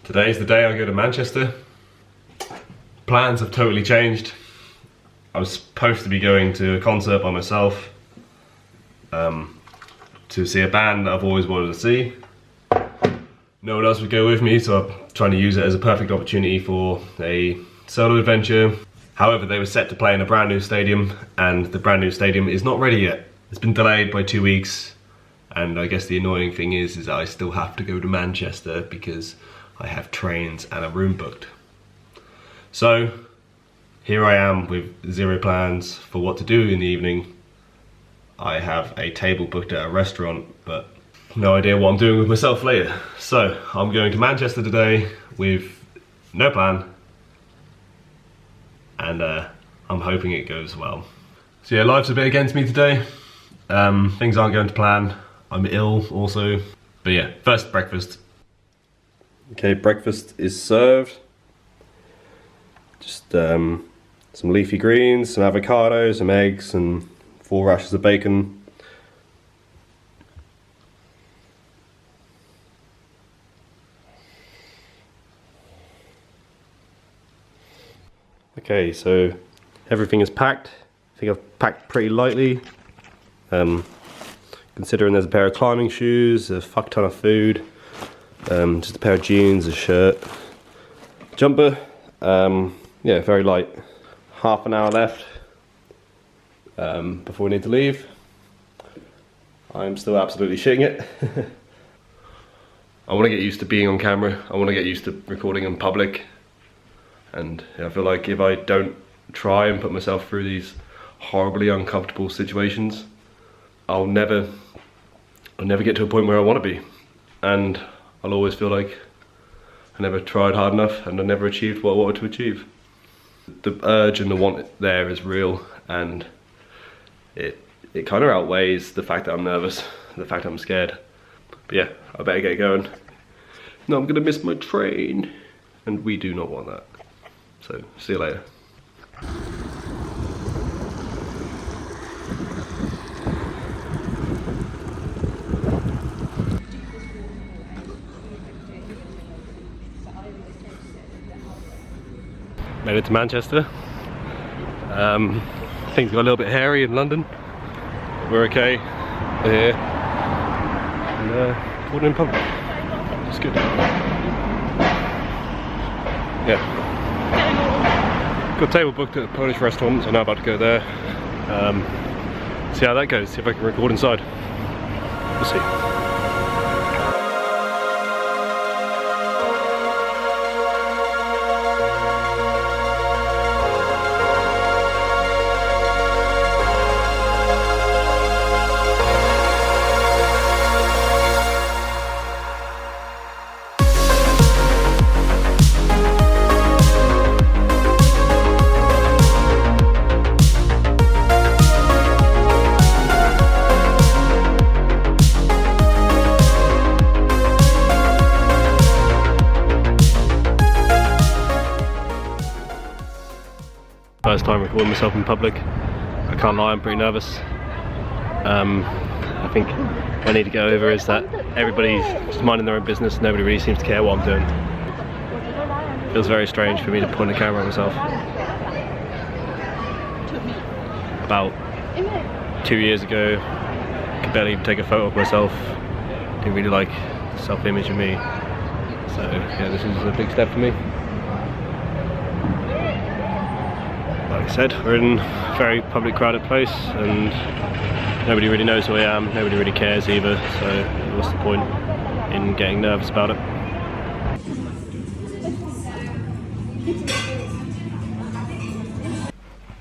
Today's the day I go to Manchester. Plans have totally changed. I was supposed to be going to a concert by myself to see a band that I've always wanted to see. No one else would go with me, so I'm trying to use it as a perfect opportunity for a solo adventure. However, they were set to play in a brand new stadium, and the brand new stadium is not ready yet. It's been delayed by 2 weeks, and I guess the annoying thing is that I still have to go to Manchester because I have trains and a room booked. So here I am with zero plans for what to do in the evening. I have a table booked at a restaurant, but no idea what I'm doing with myself later. So I'm going to Manchester today with no plan, and I'm hoping it goes well. So yeah, life's a bit against me today. Things aren't going to plan. I'm ill also. But yeah, first breakfast. Okay, breakfast is served. Just some leafy greens, some avocado, some eggs, and 4 rashers of bacon. Okay, so everything is packed. I think I've packed pretty lightly. Considering there's a pair of climbing shoes, a fuck ton of food, just a pair of jeans, a shirt, jumper. Yeah, very light. Half an hour left before we need to leave. I'm still absolutely shitting it. I want to get used to being on camera. I want to get used to recording in public. And I feel like if I don't try and put myself through these horribly uncomfortable situations, I'll never get to a point where I want to be. And I'll always feel like I never tried hard enough and I never achieved what I wanted to achieve. The urge and the want there is real, and it kind of outweighs the fact that I'm nervous, the fact that I'm scared. But yeah, I better get going. No, I'm gonna miss my train, and we do not want that. So, see you later. Made it to Manchester. Things got a little bit hairy in London. We're okay. We're here. And recording in public. It's good. Yeah. Got a table booked at a Polish restaurant, so now about to go there. See how that goes, see if I can record inside. We'll see. First time recording myself in public. I can't lie, I'm pretty nervous. I think what I need to go over is that everybody's just minding their own business. Nobody really seems to care what I'm doing. It feels very strange for me to point a camera at myself. About 2 years ago, I could barely even take a photo of myself. Didn't really like the self-image of me. So yeah, this is a big step for me. Like I said, we're in a very public, crowded place, and nobody really knows who I am, nobody really cares either, so what's the point in getting nervous about it?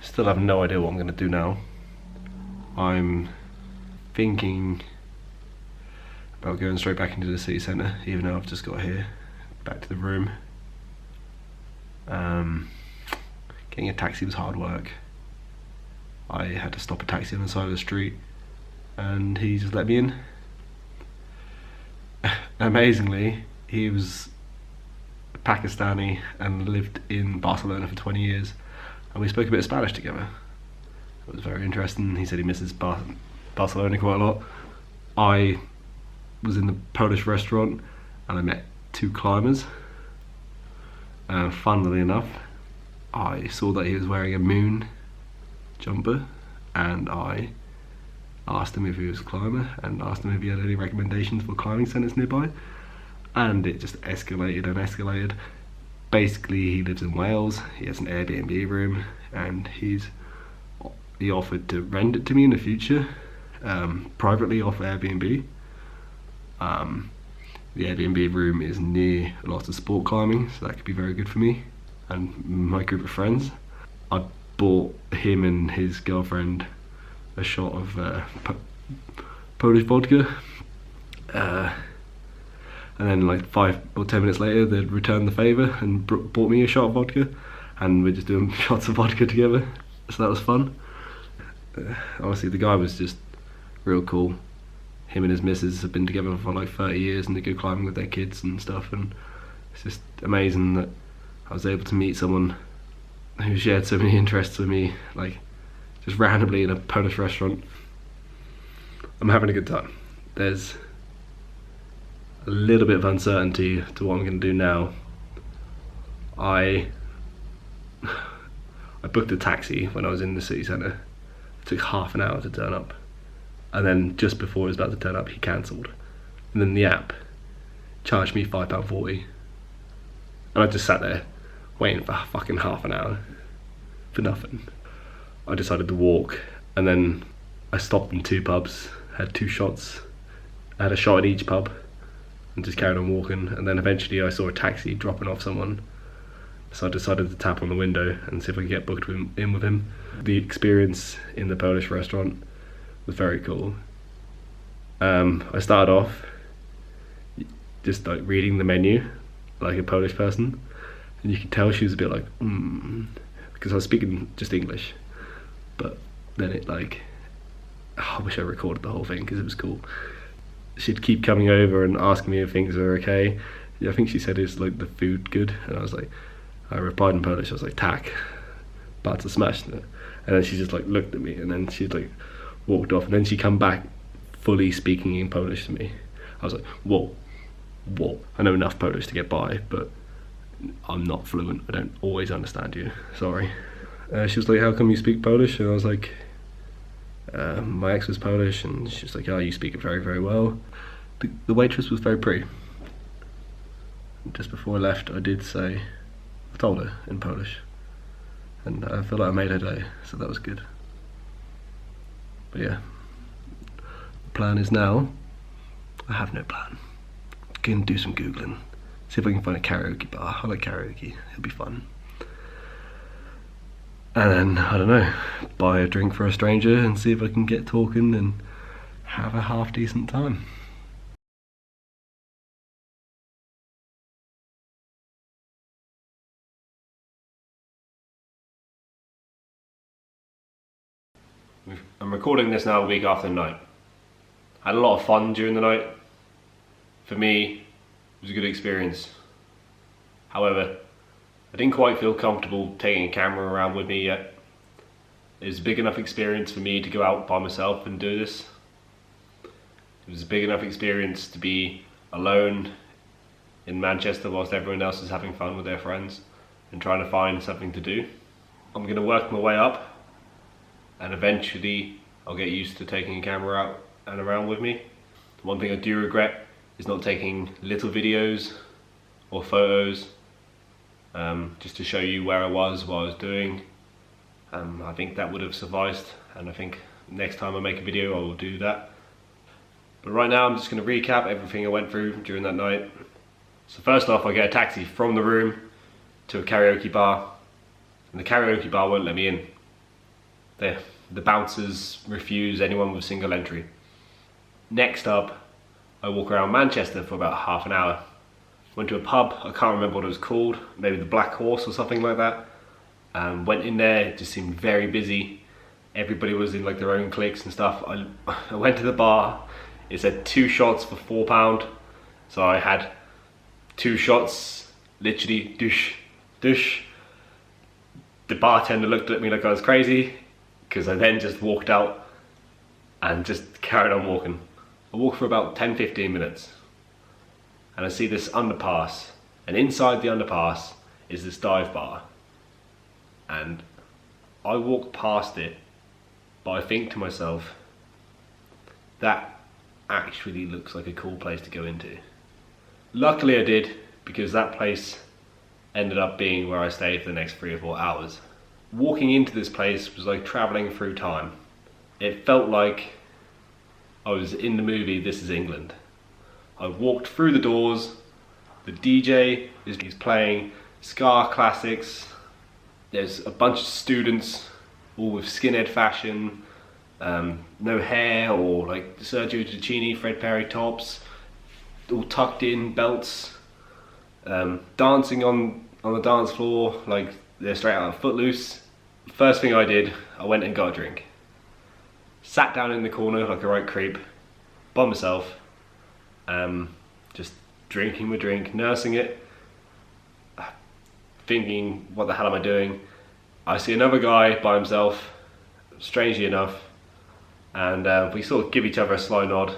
Still have no idea what I'm going to do now. I'm thinking about going straight back into the city centre, even though I've just got here, back to the room. Getting a taxi was hard work. I had to stop a taxi on the side of the street and he just let me in. Amazingly, he was Pakistani and lived in Barcelona for 20 years, and we spoke a bit of Spanish together. It was very interesting. He said he misses Barcelona quite a lot. I was in the Polish restaurant and I met 2 climbers Funnily enough, I saw that he was wearing a moon jumper, and I asked him if he was a climber and asked him if he had any recommendations for climbing centres nearby, and it just escalated and escalated. Basically, he lives in Wales, he has an Airbnb room, and he offered to rent it to me in the future, privately off Airbnb. The Airbnb room is near lots of sport climbing, so that could be very good for me and my group of friends. I bought him and his girlfriend a shot of Polish vodka, and then like 5 or 10 minutes later they'd returned the favour and bought me a shot of vodka, and we're just doing shots of vodka together, so that was fun. Honestly, the guy was just real cool. Him and his missus have been together for like 30 years and they go climbing with their kids and stuff, and it's just amazing that I was able to meet someone who shared so many interests with me, like just randomly in a Polish restaurant. I'm having a good time. There's a little bit of uncertainty to what I'm going to do now. I booked a taxi when I was in the city centre. It took half an hour to turn up. And then just before it was about to turn up, he cancelled. And then the app charged me £5.40. And I just sat there waiting for fucking half an hour for nothing. I decided to walk, and then I stopped in 2 pubs, had 2 shots. I had a shot at each pub and just carried on walking. And then eventually I saw a taxi dropping off someone. So I decided to tap on the window and see if I could get booked in with him. The experience in the Polish restaurant was very cool. I started off just like reading the menu like a Polish person, and you could tell she was a bit like because I was speaking just English, but then it like, I wish I recorded the whole thing because it was cool. She'd keep coming over and asking me if things were okay. I think she said, is like the food good? And I replied in Polish, I was like, tak, bardzo smaczne. And then she just like looked at me, and then she'd like walked off, and then she come back fully speaking in Polish to me. I was like, whoa. I know enough Polish to get by, but I'm not fluent. I don't always understand you, sorry. She was like, how come you speak Polish? And I was like, my ex was Polish, and she was like, oh, you speak it very, very well. The waitress was very pretty. Just before I left, I told her in Polish, and I feel like I made her day, so that was good. But yeah, the plan is now, I have no plan. Go and do some Googling, see if I can find a karaoke bar. I like karaoke, it'll be fun. And then, I don't know, buy a drink for a stranger and see if I can get talking and have a half decent time. I'm recording this now a week after the night. I had a lot of fun during the night. For me, it was a good experience. However, I didn't quite feel comfortable taking a camera around with me yet. It was a big enough experience for me to go out by myself and do this. It was a big enough experience to be alone in Manchester whilst everyone else is having fun with their friends and trying to find something to do. I'm going to work my way up, and eventually I'll get used to taking a camera out and around with me. One thing I do regret is not taking little videos or photos just to show you where I was, what I was doing. I think that would have sufficed, and I think next time I make a video I will do that. But right now I'm just going to recap everything I went through during that night. So first off, I get a taxi from the room to a karaoke bar, and the karaoke bar won't let me in. The bouncers refuse anyone with single entry. Next up, I walk around Manchester for about half an hour. Went to a pub, I can't remember what it was called, maybe the Black Horse or something like that. Went in there, it just seemed very busy. Everybody was in like their own cliques and stuff. I went to the bar, it said 2 shots for £4. So I had 2 shots, literally, douche, douche. The bartender looked at me like I was crazy, because I then just walked out and just carried on walking. I walked for about 10-15 minutes, and I see this underpass, and inside the underpass is this dive bar, and I walked past it, but I think to myself, that actually looks like a cool place to go into. Luckily I did, because that place ended up being where I stayed for the next 3 or 4 hours. Walking into this place was like traveling through time. It felt like I was in the movie This Is England. I walked through the doors, the DJ is playing ska classics, there's a bunch of students all with skinhead fashion, no hair, or like Sergio Tacchini, Fred Perry tops, all tucked in, belts, dancing on the dance floor like they're straight out of Footloose. First thing I did, I went and got a drink. Sat down in the corner like a right creep, by myself, just drinking my drink, nursing it, thinking, what the hell am I doing? I see another guy by himself, strangely enough, and we sort of give each other a sly nod.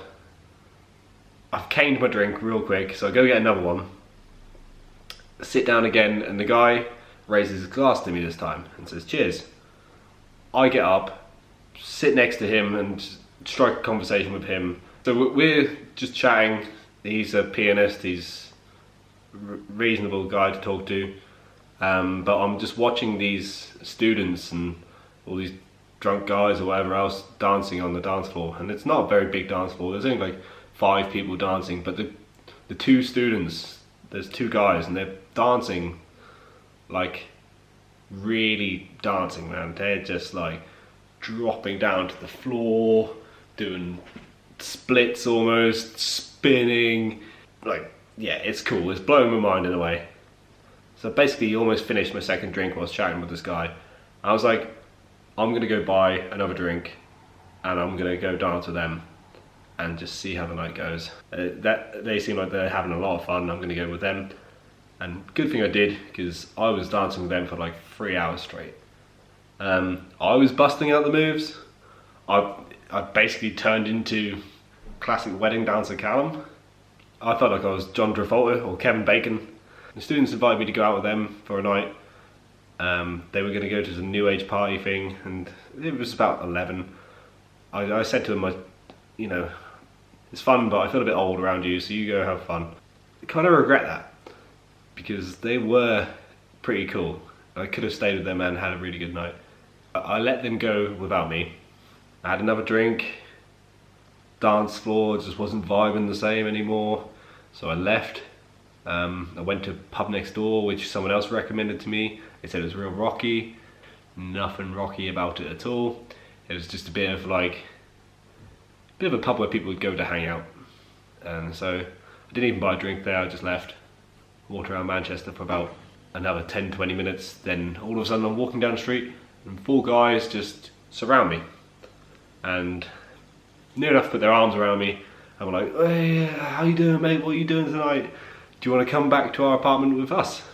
I've caned my drink real quick, so I go get another one, sit down again, and the guy raises his glass to me this time and says, cheers. I get up, sit next to him and strike a conversation with him. So we're just chatting. He's a pianist, he's a reasonable guy to talk to, but I'm just watching these students and all these drunk guys or whatever else dancing on the dance floor, and it's not a very big dance floor, there's only like 5 people dancing, but the 2 students, there's 2 guys and they're dancing, like really dancing, man. They're just like dropping down to the floor, doing splits almost, spinning, like, yeah, it's cool, it's blowing my mind in a way. So basically almost finished my second drink while I was chatting with this guy. I was like, I'm gonna go buy another drink and I'm gonna go dance with them and just see how the night goes. They seem like they're having a lot of fun. I'm gonna go with them, and good thing I did, because I was dancing with them for like 3 hours straight. I was busting out the moves. I basically turned into classic wedding dancer Callum. I felt like I was John Travolta or Kevin Bacon. The students invited me to go out with them for a night. They were going to go to the new age party thing, and it was about 11. I said to them, you know, it's fun, but I feel a bit old around you, so you go have fun. I kind of regret that, because they were pretty cool. I could have stayed with them and had a really good night. I let them go without me. I had another drink, dance floor just wasn't vibing the same anymore, so I left. I went to a pub next door, which someone else recommended to me. They said it was real rocky. Nothing rocky about it at all. It was just a bit of a pub where people would go to hang out. And so I didn't even buy a drink there, I just left. Walked around Manchester for about another 10-20 minutes, then all of a sudden I'm walking down the street and 4 guys just surround me. And near enough put their arms around me and were like, hey, how you doing, mate? What are you doing tonight? Do you want to come back to our apartment with us? I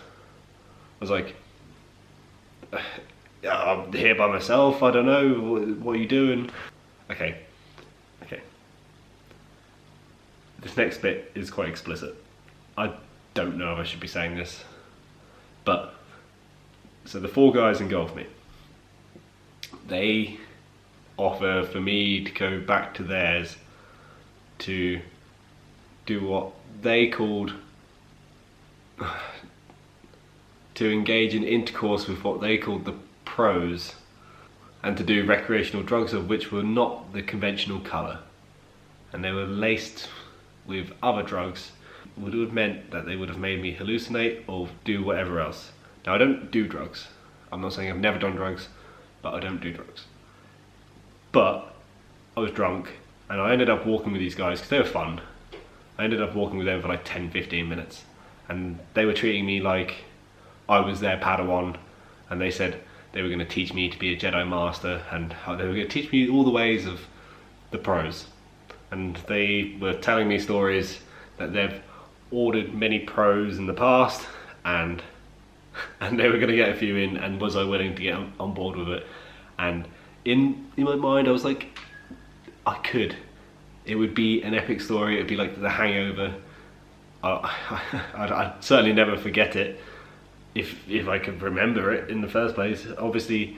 was like, I'm here by myself, I don't know, what are you doing? Okay. This next bit is quite explicit. I don't know if I should be saying this, but, so the 4 guys engulf me. They offer for me to go back to theirs to do what they called, to engage in intercourse with what they called the pros, and to do recreational drugs of which were not the conventional colour, and they were laced with other drugs, would have meant that they would have made me hallucinate or do whatever else. Now I don't do drugs, I'm not saying I've never done drugs, but I don't do drugs. But I was drunk and I ended up walking with these guys because they were fun. I ended up walking with them for like 10-15 minutes, and they were treating me like I was their Padawan, and they said they were going to teach me to be a Jedi Master, and how they were going to teach me all the ways of the pros. And they were telling me stories that they've ordered many pros in the past, and they were going to get a few in, and was I willing to get on board with it? And in my mind I was like, I could. It would be an epic story, it would be like The Hangover. I'd certainly never forget it. if I could remember it in the first place. Obviously,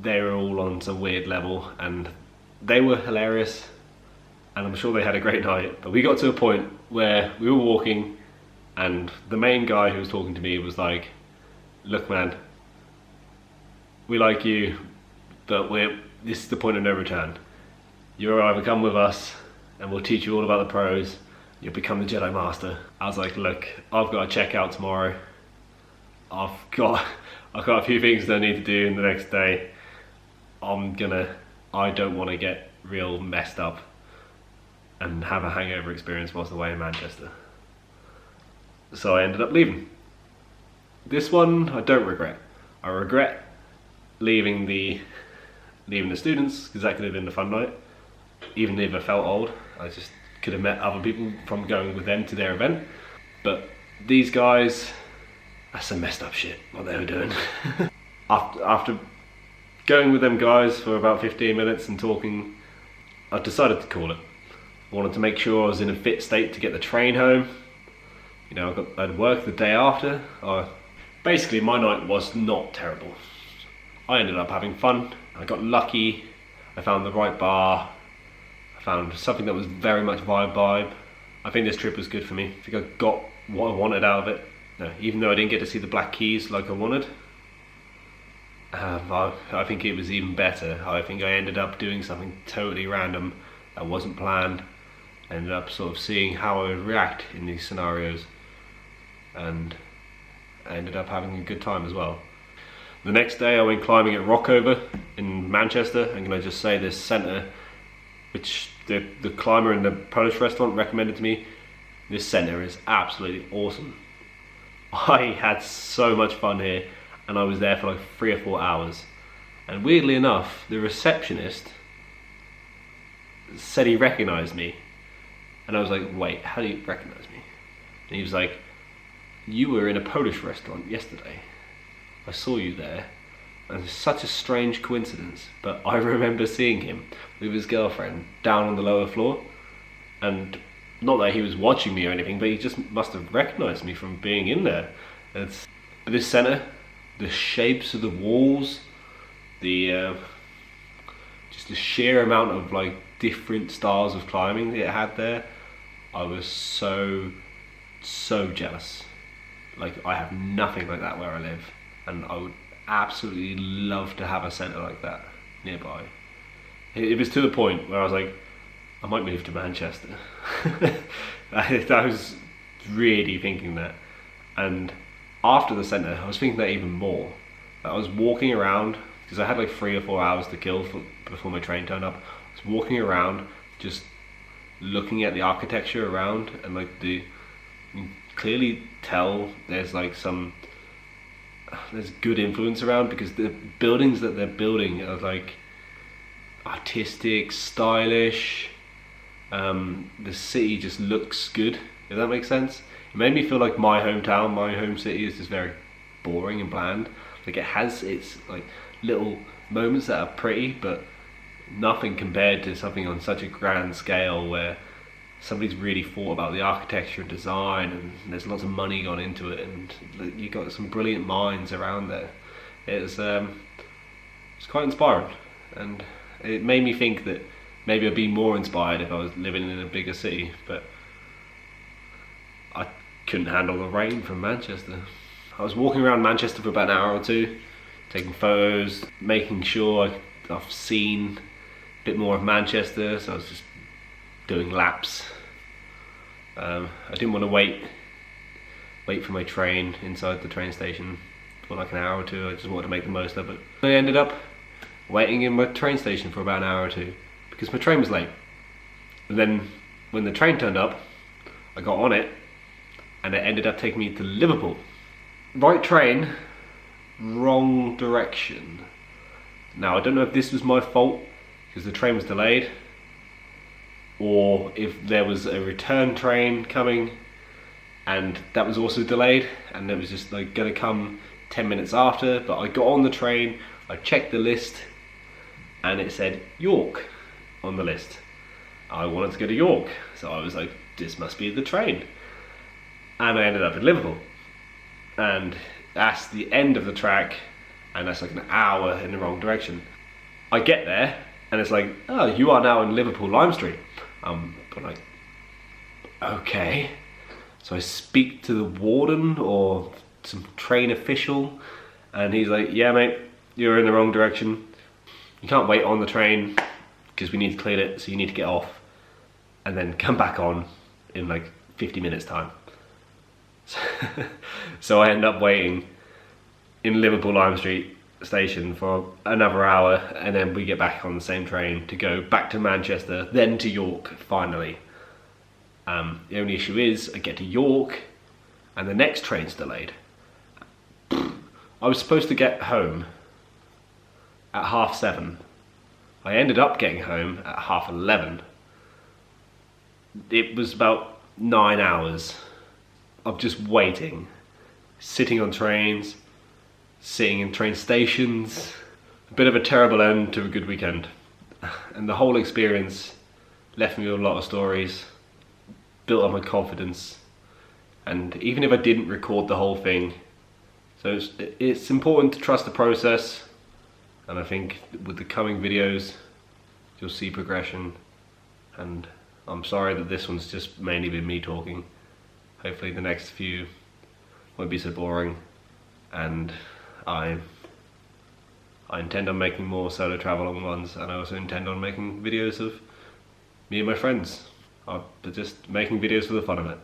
they were all on some weird level, and they were hilarious, and I'm sure they had a great night. But we got to a point where we were walking, and the main guy who was talking to me was like, "Look, man, we like you, but this is the point of no return. You'll either come with us, and we'll teach you all about the pros. You'll become the Jedi Master." I was like, "Look, I've got to check out tomorrow. I've got a few things that I need to do in the next day. I don't want to get real messed up and have a hangover experience whilst away in Manchester." So I ended up leaving. This one I don't regret. I regret leaving the students, because that could have been a fun night. Even if I felt old, I just could have met other people from going with them to their event. But these guys, that's some messed up shit what they were doing. After going with them guys for about 15 minutes and talking, I decided to call it. I wanted to make sure I was in a fit state to get the train home. You know, I'd work the day after. Basically, my night was not terrible. I ended up having fun. I got lucky. I found the right bar. I found something that was very much vibe. I think this trip was good for me. I think I got what I wanted out of it. No, even though I didn't get to see the Black Keys like I wanted, I think it was even better. I think I ended up doing something totally random that wasn't planned. I ended up sort of seeing how I would react in these scenarios, and I ended up having a good time as well. The next day I went climbing at Rockover in Manchester, and can I just say this centre, which the climber in the Polish restaurant recommended to me, this centre is absolutely awesome. I had so much fun here, and I was there for like 3 or 4 hours. And weirdly enough, the receptionist said he recognised me. And I was like, "Wait, how do you recognise me?" And he was like, "You were in a Polish restaurant yesterday. I saw you there." And it's such a strange coincidence, but I remember seeing him with his girlfriend down on the lower floor. And not that he was watching me or anything, but he just must have recognised me from being in there. It's this centre, the shapes of the walls, just the sheer amount of like different styles of climbing that it had there. I was so jealous. Like, I have nothing like that where I live, and I would absolutely love to have a centre like that nearby. It was to the point where I was like, I might move to Manchester. I was really thinking that. And after the centre, I was thinking that even more. I was walking around, because I had like 3 or 4 hours to kill before my train turned up. I was walking around, just looking at the architecture around, and like you can clearly tell there's like there's good influence around, because the buildings that they're building are like artistic, stylish. The city just looks good, if that makes sense. It made me feel like my hometown, my home city, is just very boring and bland. Like, it has its like little moments that are pretty, but nothing compared to something on such a grand scale where somebody's really thought about the architecture and design, and there's lots of money gone into it, and you got some brilliant minds around there. It's quite inspiring, and it made me think that maybe I'd be more inspired if I was living in a bigger city, but I couldn't handle the rain from Manchester. I was walking around Manchester for about an hour or two, taking photos, making sure I've seen a bit more of Manchester, so I was just doing laps. I didn't want to wait for my train inside the train station for like an hour or two. I just wanted to make the most of it. I ended up waiting in my train station for about an hour or two because my train was late. And then when the train turned up, I got on it, and it ended up taking me to Liverpool. Right train, wrong direction. Now, I don't know if this was my fault because the train was delayed, or if there was a return train coming and that was also delayed, and it was just like gonna come 10 minutes after. But I got on the train, I checked the list, and it said York on the list. I wanted to go to York, so I was like, this must be the train. And I ended up in Liverpool. And That's the end of the track, and that's like an hour in the wrong direction. I get there, and it's like, oh, you are now in Liverpool Lime Street. But like, okay. So I speak to the warden or some train official, and he's like, yeah mate, you're in the wrong direction. You can't wait on the train because we need to clear it, so you need to get off and then come back on in like 50 minutes time. So I end up waiting in Liverpool Lime Street station for another hour, and then we get back on the same train to go back to Manchester, then to York finally. The only issue is I get to York and the next train's delayed. I was supposed to get home at 7:30. I ended up getting home at 11:30. It was about 9 hours of just waiting, sitting on trains, sitting in train stations. A bit of a terrible end to a good weekend. And the whole experience left me with a lot of stories, built up my confidence, and even if I didn't record the whole thing, so it's important to trust the process, and I think with the coming videos you'll see progression. And I'm sorry that this one's just mainly been me talking. Hopefully the next few won't be so boring, and I intend on making more solo travel ones, and I also intend on making videos of me and my friends. Just making videos for the fun of it.